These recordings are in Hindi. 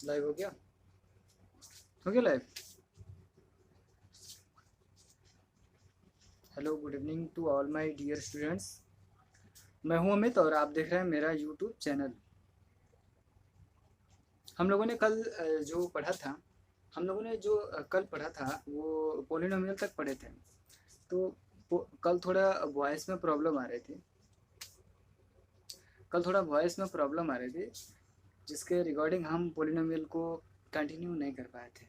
लाइव हो गया live. Hello, good evening to all my dear students. मैं हूं अमित और आप देख रहे हैं मेरा यूट्यूब चैनल। हम लोगों ने कल जो पढ़ा था हम लोगों ने जो कल पढ़ा था वो पोलिनोमियल तक पढ़े थे। तो कल थोड़ा वॉइस में प्रॉब्लम आ रही थी जिसके रिगार्डिंग हम पोलिनोमियल को कंटिन्यू नहीं कर पाए थे।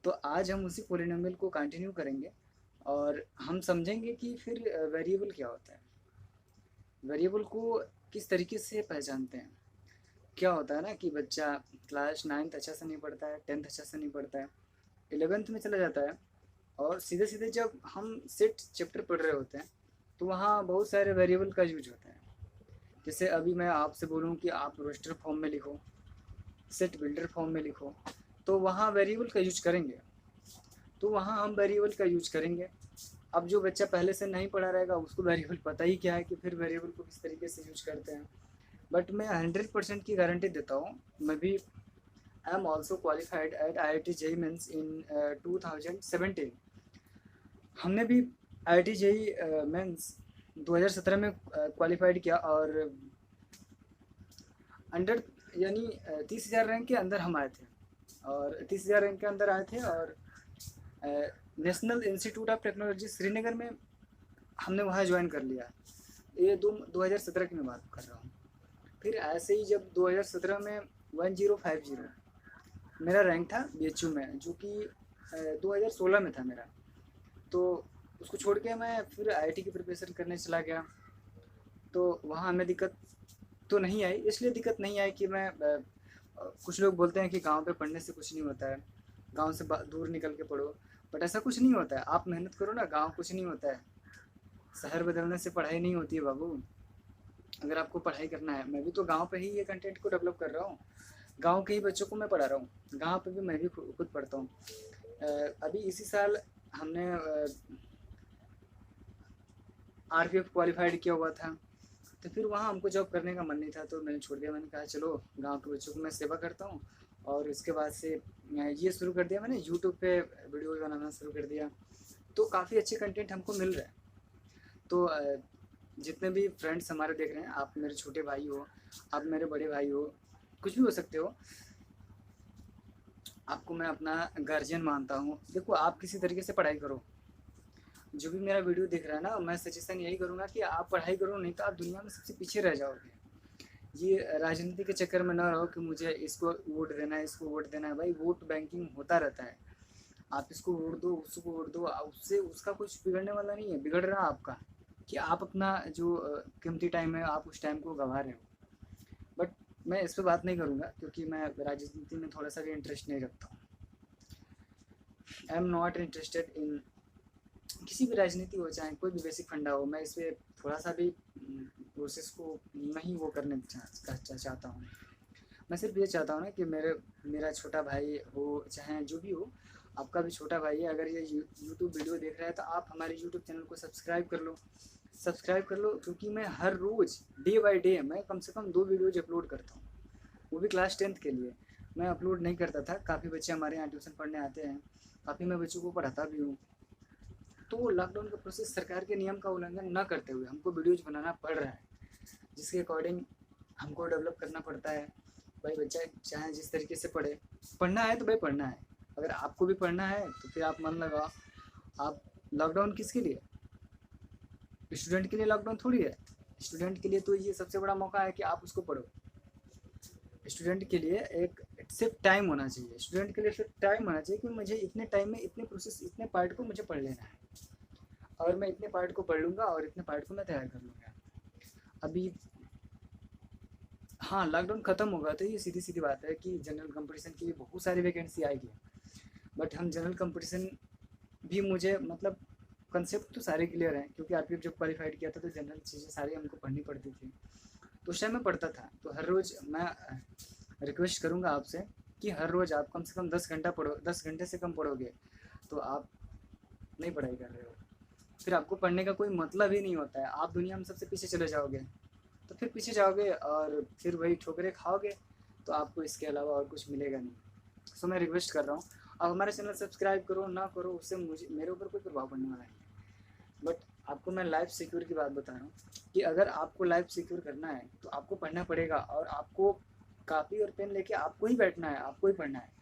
तो आज हम उसी पोलिनोमियल को कंटिन्यू करेंगे और हम समझेंगे कि फिर वेरिएबल क्या होता है, वेरिएबल को किस तरीके से पहचानते हैं। क्या होता है ना कि बच्चा क्लास 9th अच्छा से नहीं पढ़ता है, 10th अच्छा से नहीं पढ़ता है, 11th में चला जाता है और सीधे सीधे जब हम सेट चैप्टर पढ़ रहे होते हैं तो वहाँ बहुत सारे वेरिएबल का यूज होता है। जैसे अभी मैं आपसे बोलूँ कि आप रोस्टर फॉर्म में लिखो, सेट बिल्डर फॉर्म में लिखो, तो वहाँ वेरिएबल का यूज करेंगे। अब जो बच्चा पहले से नहीं पढ़ा रहेगा उसको वेरिएबल पता ही क्या है कि फिर वेरिएबल को किस तरीके से यूज करते हैं। बट मैं 100% की गारंटी देता हूँ। मैं भी I am also qualified at IIT JEE mains in 2017। हमने भी IIT JEE मेंस 2017 में क्वालिफाइड किया और अंडर यानी 30,000 रैंक के अंदर हम आए थे और 30,000 रैंक के अंदर आए थे और national institute of technology Srinagar में हमने वहाँ ज्वाइन कर लिया। ये 2017 की मैं बात कर रहा हूँ। फिर ऐसे ही जब 2017 में 1050 मेरा रैंक था BHU में, जो कि 2016 में था मेरा। तो उसको छोड़ के मैं फिर IIT की प्रिपरेशन करने चला गया। तो वहाँ हमें दिक्कत तो नहीं आई, इसलिए दिक्कत नहीं आई कि मैं कुछ लोग बोलते हैं कि गांव पे पढ़ने से कुछ नहीं होता है, गांव से दूर निकल के पढ़ो। बट ऐसा कुछ नहीं होता है, आप मेहनत करो ना, गांव कुछ नहीं होता है। शहर बदलने से पढ़ाई नहीं होती है बाबू। अगर आपको पढ़ाई करना है, मैं भी तो गांव पे ही ये कंटेंट को डेवलप कर रहा हूँ, गांव के ही बच्चों को मैं पढ़ा रहा हूँ, गांव पे भी मैं भी खुद पढ़ता हूँ। अभी इसी साल हमने RPF क्वालिफाइड किया हुआ था। तो फिर वहाँ हमको जॉब करने का मन नहीं था तो मैंने छोड़ दिया। मैंने कहा चलो गांव के बच्चों को मैं सेवा करता हूँ। और इसके बाद से ये शुरू कर दिया मैंने, यूट्यूब पे वीडियो बनाना शुरू कर दिया। तो काफ़ी अच्छे कंटेंट हमको मिल रहे हैं। तो जितने भी फ्रेंड्स हमारे देख रहे हैं, आप मेरे छोटे भाई हो, आप मेरे बड़े भाई हो, कुछ भी हो सकते हो, आपको मैं अपना गार्जियन मानता हूँ। देखो, आप किसी तरीके से पढ़ाई करो। जो भी मेरा वीडियो देख रहा है ना, मैं सजेशन यही करूँगा कि आप पढ़ाई करो, नहीं तो आप दुनिया में सबसे पीछे रह जाओगे। ये राजनीति के चक्कर में ना रहो कि मुझे इसको वोट देना है, इसको वोट देना है। भाई, वोट बैंकिंग होता रहता है। आप इसको वोट दो, उसको वोट दो, उससे उसका कुछ बिगड़ने वाला नहीं है। बिगड़ रहा आपका कि आप अपना जो कीमती टाइम है, आप उस टाइम को गंवा रहे हो। बट मैं इस पर बात नहीं करूँगा क्योंकि मैं राजनीति में थोड़ा सा भी इंटरेस्ट नहीं रखता हूँ। I am not interested in किसी भी राजनीति हो, चाहे कोई भी बेसिक फंडा हो। मैं इस पर थोड़ा सा भी प्रोसेस को नहीं वो करने चाहता हूँ। मैं सिर्फ ये चाहता हूँ ना कि मेरा छोटा भाई हो, चाहे जो भी हो, आपका भी छोटा भाई है, अगर ये यूट्यूब वीडियो देख रहा है तो आप हमारे यूट्यूब चैनल को सब्सक्राइब कर लो क्योंकि मैं हर रोज़ डे बाय डे मैं कम से कम 2 वीडियोज अपलोड करता हूँ, वो भी क्लास 10th के लिए। मैं अपलोड नहीं करता था, काफ़ी बच्चे हमारे यहाँ ट्यूशन पढ़ने आते हैं, काफ़ी मैं बच्चों को पढ़ाता भी हूँ। तो लॉकडाउन का प्रोसेस सरकार के नियम का उल्लंघन न करते हुए हमको वीडियोज बनाना पड़ रहा है, जिसके अकॉर्डिंग हमको डेवलप करना पड़ता है। भाई, बच्चा चाहे जिस तरीके से पढ़े, पढ़ना है तो भाई पढ़ना है। अगर आपको भी पढ़ना है तो फिर आप मन लगाओ। आप लॉकडाउन किसके लिए? स्टूडेंट के लिए लॉकडाउन थोड़ी है। स्टूडेंट के लिए तो ये सबसे बड़ा मौका है कि आप उसको पढ़ो। स्टूडेंट के लिए एक सिर्फ टाइम होना चाहिए, स्टूडेंट के लिए सिर्फ टाइम होना चाहिए कि मुझे इतने टाइम में इतने प्रोसेस, इतने पार्ट को मुझे पढ़ लेना है और मैं इतने पार्ट को पढ़ लूँगा और इतने पार्ट को मैं तैयार कर लूँगा। अभी हाँ, लॉकडाउन ख़त्म होगा तो ये सीधी सीधी बात है कि जनरल कंपटीशन की भी बहुत सारी वैकेंसी आएगी। बट हम जनरल कंपटीशन भी मुझे मतलब कंसेप्ट तो सारे क्लियर हैं क्योंकि RPF जब क्वालिफाइड किया था तो जनरल चीज़ें सारी हमको पढ़नी पड़ती थी। तो उस टाइम में पढ़ता था। तो हर रोज़ मैं रिक्वेस्ट करूँगा आपसे कि हर रोज़ आप कम से कम 10 घंटा पढ़ो। 10 घंटे से कम पढ़ोगे तो आप नहीं पढ़ाई कर रहे हो, फिर आपको पढ़ने का कोई मतलब ही नहीं होता है। आप दुनिया में सबसे पीछे चले जाओगे, तो फिर पीछे जाओगे और फिर वही ठोकरें खाओगे। तो आपको इसके अलावा और कुछ मिलेगा नहीं। सो मैं रिक्वेस्ट कर रहा हूँ, आप हमारा चैनल सब्सक्राइब करो ना करो, उससे मुझे मेरे ऊपर कोई प्रभाव पड़ने वाला नहीं है। बट आपको मैं लाइफ सिक्योर की बात बता रहा हूँ कि अगर आपको लाइफ सिक्योर करना है तो आपको पढ़ना पड़ेगा, और आपको कापी और पेन लेके आपको ही बैठना है, आपको ही पढ़ना है।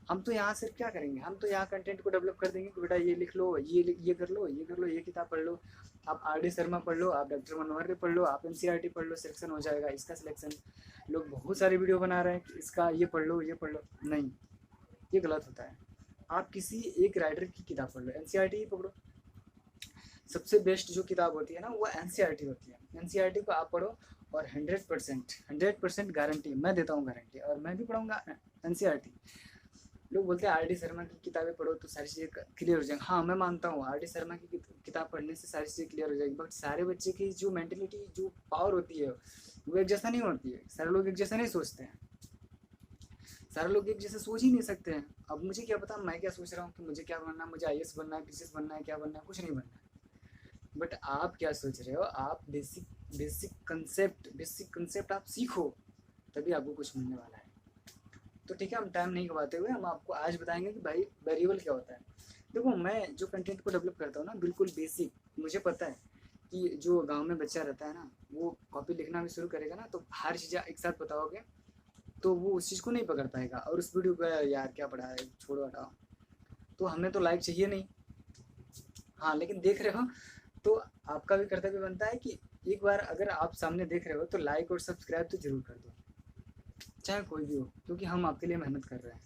हम तो यहाँ सिर्फ क्या करेंगे, हम तो यहाँ कंटेंट को डेवलप कर देंगे कि बेटा ये लिख लो, ये कर लो, ये कर लो, ये किताब पढ़ लो, आप R.D. शर्मा पढ़ लो, आप डॉक्टर मनोहर पढ़ लो, आप NCERT पढ़ लो, सिलेक्शन हो जाएगा, इसका सिलेक्शन। लोग बहुत सारे वीडियो बना रहे हैं कि इसका ये पढ़ लो, ये पढ़ लो। नहीं, ये गलत होता है। आप किसी एक राइटर की किताब पढ़ लो, NCERT ही पढ़ो। सबसे बेस्ट जो किताब होती है ना वो NCERT होती है। NCERT को आप पढ़ो और 100% गारंटी, मैं देता हूँ गारंटी, और मैं भी पढ़ूंगा NCERT। लोग बोलते हैं R.D. शर्मा की किताबें पढ़ो तो सारी चीज़ें क्लियर हो जाएंगी। हाँ, मैं मानता हूँ R.D. शर्मा की किताब पढ़ने से सारी चीज़ें क्लियर हो जाएगी, बट सारे बच्चे की जो मेंटेलिटी, जो पावर होती है वो एक जैसा नहीं होती है। सारे लोग एक जैसा नहीं सोचते हैं, सारे लोग एक जैसे सोच ही नहीं सकते हैं। अब मुझे क्या पता मैं क्या सोच रहा हूँ कि मुझे क्या बनना है, मुझे IAS बनना है, PCS बनना है, क्या बनना है, कुछ नहीं बनना है। बट आप क्या सोच रहे हो, आप बेसिक कंसेप्ट आप सीखो, तभी आपको कुछ मिलने वाला है। तो ठीक है, हम टाइम नहीं गवाते हुए हम आपको आज बताएंगे कि भाई वेरिएबल क्या होता है। देखो, मैं जो कंटेंट को डेवलप करता हूँ ना, बिल्कुल बेसिक, मुझे पता है कि जो गांव में बच्चा रहता है ना, वो कॉपी लिखना भी शुरू करेगा ना, तो हर चीज़ें एक साथ बताओगे तो वो उस चीज़ को नहीं पकड़ पाएगा, और उस वीडियो को यार क्या पढ़ा है, छोड़ो हटाओ। तो हमें तो लाइक चाहिए नहीं। हाँ, लेकिन देख रहे हो तो आपका भी कर्तव्य बनता है कि एक बार अगर आप सामने देख रहे हो तो लाइक और सब्सक्राइब तो जरूर कर दो, चाहे कोई भी हो, क्योंकि हम आपके लिए मेहनत कर रहे हैं।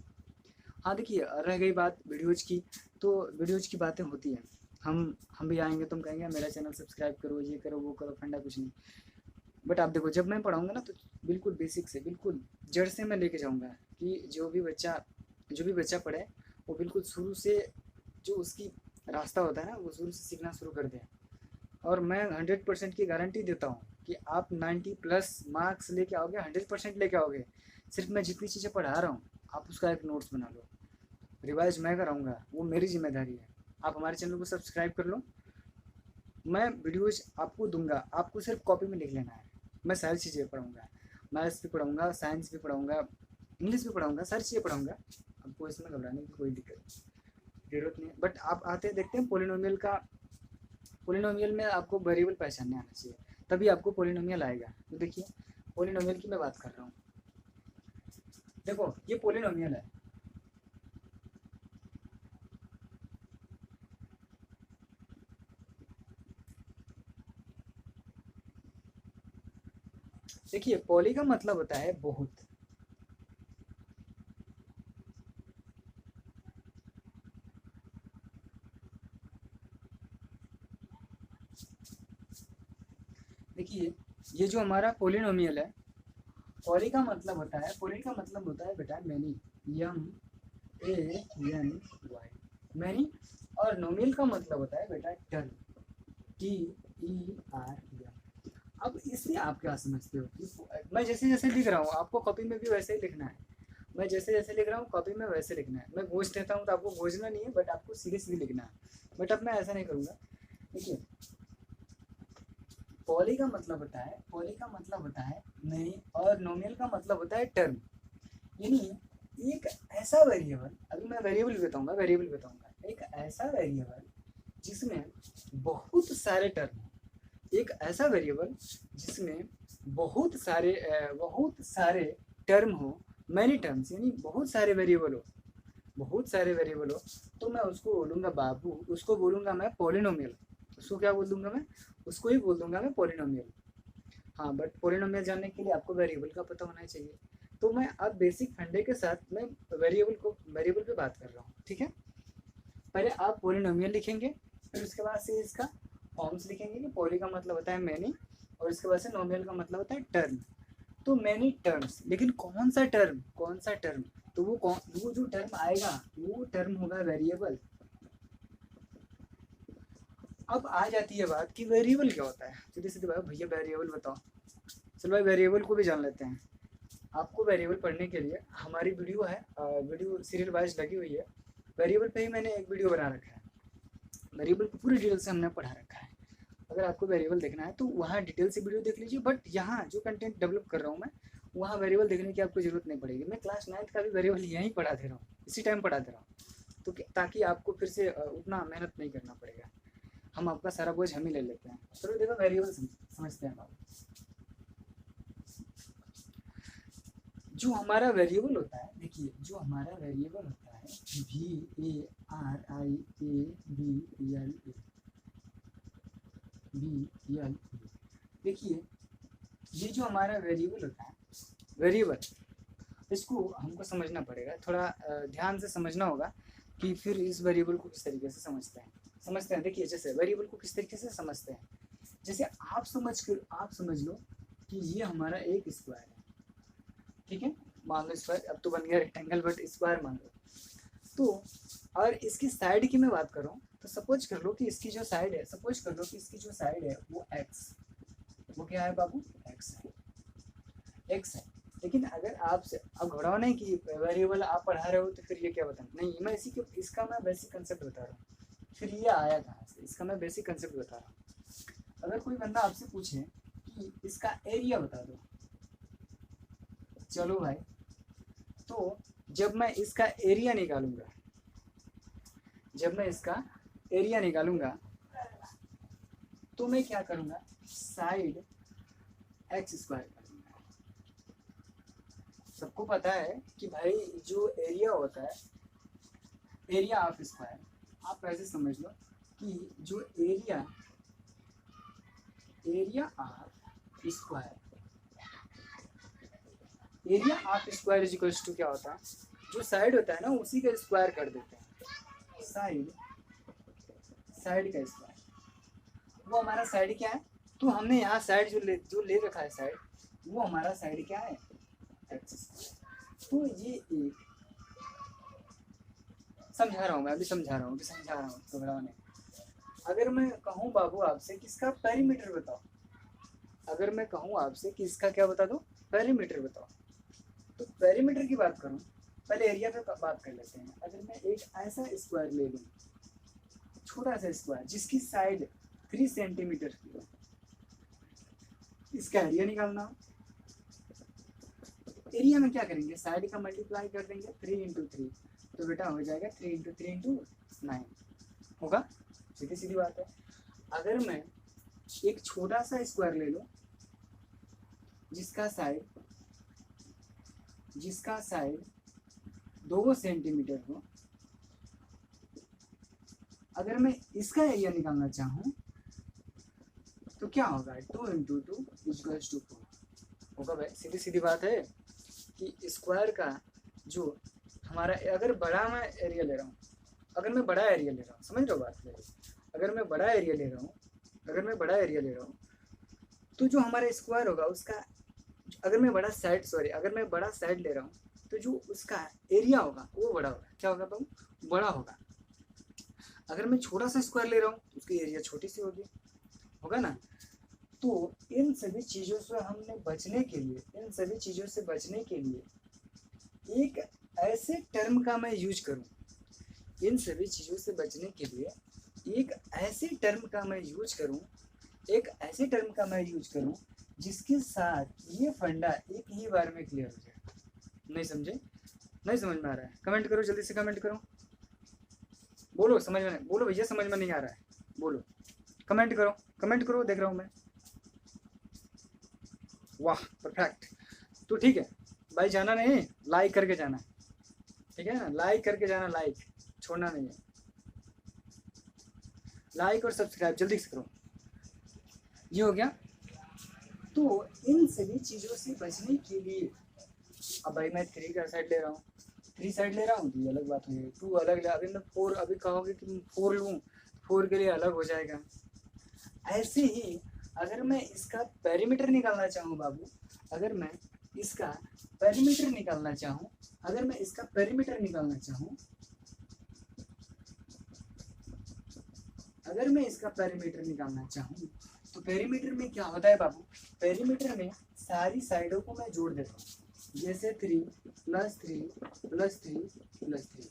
हाँ देखिए, रह गई बात वीडियोज़ की, तो वीडियोज़ की बातें होती हैं, हम भी आएंगे, तुम कहेंगे मेरा चैनल सब्सक्राइब करो, ये करो, वो करो, फंडा कुछ नहीं। बट आप देखो, जब मैं पढ़ाऊँगा ना तो बिल्कुल बेसिक से, बिल्कुल जड़ से मैं लेके जाऊँगा कि जो भी बच्चा पढ़े वो बिल्कुल शुरू से, जो उसकी रास्ता होता है ना, वो शुरू से सीखना शुरू कर दें। और मैं 100% की गारंटी देता हूँ कि आप 90+ मार्क्स लेके आओगे, 100% लेके आओगे। सिर्फ मैं जितनी चीज़ें पढ़ा रहा हूँ आप उसका एक नोट्स बना लो, रिवाइज मैं कराऊँगा, वो मेरी जिम्मेदारी है। आप हमारे चैनल को सब्सक्राइब कर लो, मैं वीडियोज आपको दूंगा, आपको सिर्फ कॉपी में लिख लेना है। मैं सारी चीज़ें पढ़ाऊँगा, मैथ्स भी पढ़ाऊँगा, साइंस भी पढ़ाऊँगा, इंग्लिश भी पढ़ाऊँगा, सारी चीज़ें पढ़ाऊँगा। आपको इसमें घबराने की कोई ज़रूरत नहीं है। बट आप आते देखते हैं पोलिनोमियल में आपको वेरिएबल पहचानने आना चाहिए, तभी आपको पोलिनोमियल आएगा। तो देखिए, पोलिनोमियल की मैं बात कर रहा हूँ। देखो, ये पोलिनोमियल है, देखिए पॉली का मतलब होता है बहुत। देखिए, ये जो हमारा पोलिनोमियल है, पॉली का मतलब होता है बेटा मैनी, MANY, मैनी। और नोमियल का मतलब होता है बेटा टर्म, TERM। अब इसमें आप क्या समझते हो कि मैं जैसे जैसे लिख रहा हूँ आपको कॉपी में भी वैसे ही लिखना है, मैं जैसे जैसे लिख रहा हूँ कॉपी में वैसे लिखना है। मैं गोज देता हूँ तो आपको गोजना नहीं है, बट आपको सीधे सीधे लिखना है। बट अब मैं ऐसा नहीं करूँगा। देखिए, पॉली का मतलब होता है नहीं, और नोमियल का मतलब होता है टर्म। यानी एक ऐसा वेरिएबल, अभी मैं वेरिएबल बताऊंगा, एक ऐसा वेरिएबल जिसमें बहुत सारे टर्म, एक ऐसा वेरिएबल जिसमें बहुत सारे टर्म हो, मैनी टर्म्स, यानी बहुत सारे वेरिएबल हो, तो मैं उसको बोलूँगा बाबू, उसको बोलूँगा मैं पॉलिनोमियल। उसको क्या बोल दूंगा मैं, उसको ही बोल दूंगा मैं पॉलिनोमियल। हाँ, बट पॉलिनोमियल जानने के लिए आपको वेरिएबल का पता होना चाहिए। तो मैं अब बेसिक फंडे के साथ मैं वेरिएबल पे बात कर रहा हूँ, ठीक है। पहले आप पॉलिनोमियल लिखेंगे, फिर उसके बाद से इसका फॉर्म्स लिखेंगे कि पॉली का मतलब होता है मैनी, और इसके बाद से नोमियल का मतलब होता है टर्म। तो मैनी टर्म्स, लेकिन कौन सा टर्म, तो वो जो टर्म आएगा वो टर्म होगा वेरिएबल। अब आ जाती है बात कि वेरिएबल क्या होता है। सीधे सीधे बात, भैया वेरिएबल बताओ। चलो भाई, वेरिएबल को भी जान लेते हैं। आपको वेरिएबल पढ़ने के लिए हमारी वीडियो है, वीडियो सीरियल वाइज लगी हुई है। वेरिएबल पे ही मैंने एक वीडियो बना रखा है, वेरिएबल को पूरी डिटेल से हमने पढ़ा रखा है। अगर आपको वेरिएबल देखना है तो वहाँ डिटेल से वीडियो देख लीजिए। बट यहाँ जो कंटेंट डेवलप कर रहा हूँ मैं, वहाँ वेरिएबल देखने की आपको जरूरत नहीं पड़ेगी। मैं क्लास 9th का भी वेरिएबल यहीं पढ़ा दे रहा हूँ, इसी टाइम पढ़ा दे रहा हूँ, तो ताकि आपको फिर से उतना मेहनत नहीं करना पड़ेगा, हम आपका सारा बोझ हम ही ले लेते हैं। चलो देखो वेरिएबल समझते हैं आप। जो हमारा वेरिएबल होता है, देखिए जो हमारा वेरिएबल होता है VARIABL, देखिए ये जो हमारा वेरिएबल होता है, वेरिएबल इसको हमको समझना पड़ेगा, थोड़ा ध्यान से समझना होगा कि फिर इस वेरिएबल को किस तरीके से समझते हैं। देखिए जैसे वेरिएबल को किस तरीके से समझते हैं, जैसे आप समझ लो कि ये हमारा एक स्क्वायर है, ठीक है, मान लो स्क्वायर, अब तो बन गया रेक्टेंगल बट स्क्वायर मान लो। तो और इसकी साइड की मैं बात करूँ तो सपोज कर लो कि इसकी जो साइड है, वो एक्स, वो क्या है बाबू, एक्स है। लेकिन अगर आपसे अब घबराओ नहीं कि वेरिएबल आप पढ़ा रहे हो तो फिर ये क्या बताना, नहीं मैं इसका मैं बेसिक कंसेप्ट बता रहा हूँ, फिर ये आया कहाँ से, इसका मैं बेसिक कंसेप्ट बता रहा हूँ। अगर कोई बंदा आपसे पूछे कि इसका एरिया बता दो, चलो भाई, तो जब मैं इसका एरिया निकालूंगा तो मैं क्या करूँगा, साइड एक्स स्क्वायर करूँगा। सबको पता है कि भाई जो एरिया होता है, एरिया ऑफ स्क्वायर, आप ऐसे समझ लो कि जो area of square is equals to क्या होता है, जो साइड होता है ना उसी का स्क्वायर कर देते हैं, साइड का स्क्वायर। वो हमारा साइड क्या है, तो हमने यहाँ साइड जो ले रखा है साइड, वो हमारा साइड क्या है, एक्स स्क्वायर। तो ये एक समझा रहा हूँ घबराओ नहीं। अगर मैं कहूँ बाबू आपसे कि इसका पेरीमीटर बताओ, अगर मैं कहूँ आपसे कि इसका क्या बता दो, पेरीमीटर बताओ, तो पेरीमीटर की बात करूँ, पहले एरिया पे बात कर लेते हैं। अगर मैं एक ऐसा स्क्वायर ले लूँ, छोटा सा स्क्वायर जिसकी साइड 3 सेंटीमीटर की हो, इसका एरिया निकालना हो, एरिया में क्या करेंगे, साइड का मल्टीप्लाई कर देंगे 3 इंटू 3, तो बेटा हो जाएगा 3 इंटू 3 इंटू 9 होगा, सीधी बात है। अगर मैं एक छोटा सा स्क्वायर ले लूँ जिसका साइड 2 सेंटीमीटर हो, अगर मैं इसका एरिया निकालना चाहूँ तो क्या होगा, 2 इंटू 2 इक्वल्स टू 4 होगा। भाई सीधी बात है कि स्क्वायर का जो हमारा, अगर बड़ा मैं एरिया ले रहा हूँ, समझ रहे हो बात मेरी, अगर मैं बड़ा एरिया ले रहा हूँ तो जो हमारा स्क्वायर होगा उसका, अगर मैं बड़ा साइड ले रहा हूँ तो जो उसका एरिया होगा वो बड़ा होगा, क्या होगा बाबू, बड़ा होगा। अगर मैं छोटा सा स्क्वायर ले रहा हूँ तो उसकी एरिया छोटी सी होगा ना। तो इन सभी चीज़ों से बचने के लिए एक ऐसे टर्म का मैं यूज करूँ, एक ऐसे टर्म का मैं यूज करूँ जिसके साथ ये फंडा एक ही बार में क्लियर हो जाए। नहीं समझ में आ रहा है, कमेंट करो, जल्दी से कमेंट करो, बोलो समझ में, बोलो भैया समझ में नहीं आ रहा है, बोलो, कमेंट करो, देख रहा हूँ मैं। वाह परफेक्ट। तो ठीक है भाई, जाना नहीं, लाइक करके जाना, ठीक है ना, लाइक करके जाना, लाइक छोड़ना नहीं है, लाइक और सब्सक्राइब जल्दी से करो। ये हो गया। तो इन सभी चीज़ों से बचने के लिए, अब भाई मैं 3 का साइड ले रहा हूँ, तो ये अलग बात हुई, 2 अलग ले, अभी मैं 4, अभी कहोगे कि 4 लूँ, 4 के लिए अलग हो जाएगा। ऐसे ही अगर मैं इसका पेरीमीटर निकालना चाहूँ बाबू, अगर मैं इसका पेरीमीटर निकालना चाहूँ तो पेरीमीटर में क्या होता है बाबू, पेरीमीटर में सारी साइडों को मैं जोड़ देता हूँ, जैसे 3 + 3 + 3 + 3।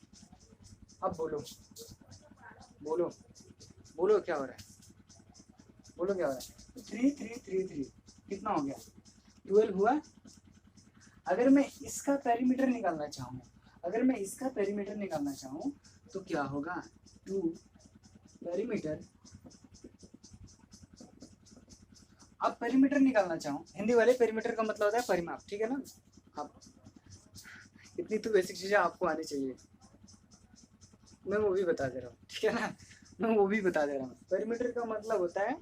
अब बोलो क्या हो रहा है, 3 3 3 3 कितना हो गया, 12 हुआ। अगर मैं इसका पेरीमीटर निकालना चाहूँ, अगर मैं इसका पेरीमीटर निकालना चाहूँ तो क्या होगा, 2 पेरीमीटर। अब पेरीमीटर निकालना चाहूँ, हिंदी वाले पेरीमीटर का मतलब होता है परिमाप, ठीक है ना। आप इतनी तो बेसिक चीज़ें आपको आनी चाहिए, मैं वो भी बता दे रहा हूँ, ठीक है ना, मैं वो भी बता दे रहा हूँ। पेरीमीटर का मतलब होता है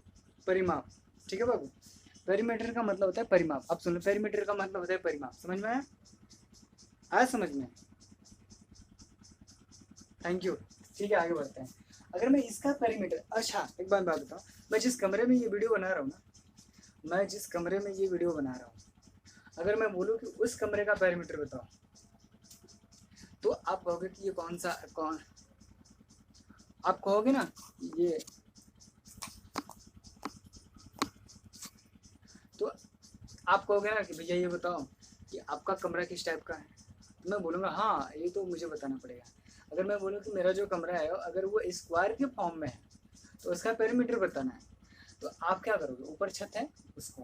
परिमाप, ठीक है बाबू, पेरीमीटर का मतलब होता है परिमाप। अब सुन लो, पेरीमीटर का मतलब होता है परिमाप, समझ में आया, आया समझ में, थैंक यू। ठीक है, आगे बढ़ते हैं। अगर मैं इसका पेरीमीटर, अच्छा एक बात बताऊँ, मैं जिस कमरे में ये वीडियो बना रहा हूँ ना, मैं जिस कमरे में ये वीडियो बना रहा हूँ, अगर मैं बोलूँ कि उस कमरे का पेरीमीटर बताओ, तो आप कहोगे कि ये कौन सा, कौन, आप कहोगे ना ये, तो आप कहोगे ना कि भैया ये बताओ कि आपका कमरा किस टाइप का है, तो मैं बोलूँगा हाँ ये तो मुझे बताना पड़ेगा। अगर मैं बोलूँ कि मेरा जो कमरा है अगर वो स्क्वायर के फॉर्म में है तो उसका पेरीमीटर बताना है, तो आप क्या करोगे, ऊपर छत है उसको,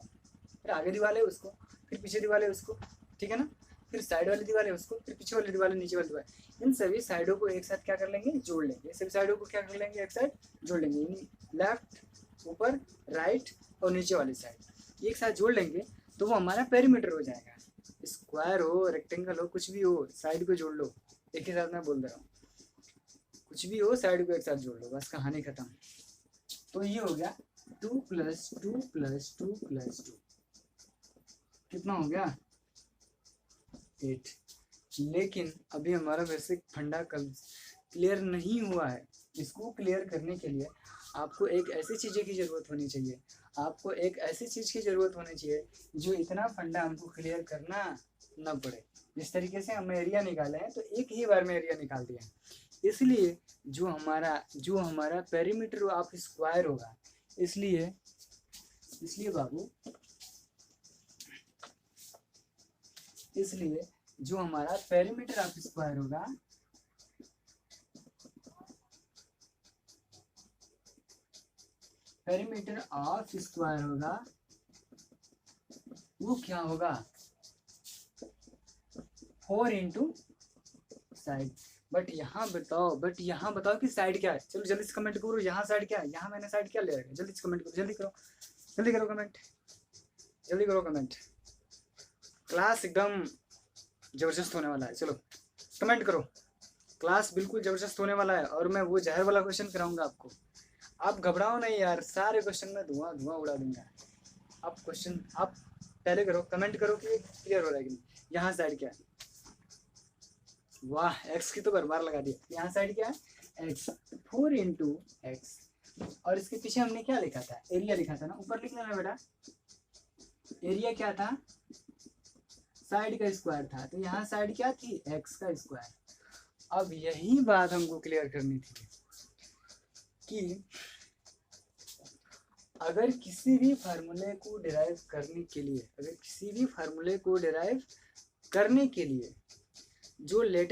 फिर आगे दीवार है उसको, फिर पीछे दीवार है उसको, ठीक है ना, फिर साइड वाली दीवार है उसको, फिर पीछे वाली दीवार है, नीचे वाली दीवार, इन सभी साइडों को एक साथ क्या कर लेंगे, जोड़ लेंगे, सभी साइडों को क्या कर लेंगे, एक साथ जोड़ लेंगे, लेफ्ट, ऊपर, राइट और नीचे वाली साइड एक साथ जोड़ लेंगे तो वो हमारा पेरीमीटर हो जाएगा। स्क्वायर हो, रेक्टेंगल हो, कुछ भी हो, साइड को जोड़ लो, एक ही साथ मैं बोल दे रहा हूँ, कुछ भी हो साइड को एक साथ जोड़ लो, बस कहानी खत्म। तो ये हो गया 2 + 2 + 2 + 2, कितना हो गया 8। लेकिन अभी हमारा बेसिक फंडा क्लियर नहीं हुआ है। इसको क्लियर करने के लिए आपको एक ऐसी चीज़ें की ज़रूरत होनी चाहिए, आपको एक ऐसी चीज़ की ज़रूरत होनी चाहिए जो इतना फंडा हमको क्लियर करना ना पड़े। जिस तरीके से हम एरिया निकाले हैं तो एक ही बार में एरिया निकाल दिया है, इसलिए जो हमारा पेरीमीटर ऑफ स्क्वायर होगा, इसलिए बाबू, इसलिए जो हमारा पेरीमीटर ऑफ स्क्वायर होगा, पेरीमीटर ऑफ स्क्वायर होगा वो क्या होगा, 4 इंटू साइड। बट यहाँ बताओ कि साइड क्या है, चलो जल्दी से कमेंट करो, यहाँ साइड क्या है, यहाँ मैंने साइड क्या ले रखा है, जल्दी से कमेंट करो, जल्दी करो कमेंट, जल्दी करो कमेंट, क्लास एकदम जबरदस्त होने वाला है, चलो कमेंट करो, क्लास बिल्कुल जबरदस्त होने वाला है और मैं वो जहर वाला क्वेश्चन कराऊंगा आपको, आप घबराओ नहीं यार, सारे क्वेश्चन में धुआं उड़ा दूंगा। आप क्वेश्चन आप पहले करो, कमेंट करो कि क्लियर हो रहा है कि नहीं। यहाँ साइड क्या है, वाह एक्स की तो बार लगा दिया, यहाँ साइड क्या है एक्स, 4 इंटू एक्स, और इसके पीछे हमने क्या लिखा था, एरिया लिखा था ना, ऊपर लिख लेना बेटा, एरिया क्या था, साइड का स्क्वायर था, तो यहाँ साइड क्या थी, एक्स का स्क्वायर। अब यही बात हमको क्लियर करनी थी कि अगर किसी भी फार्मूले को डिराइव करने के लिए जो लेटेस्ट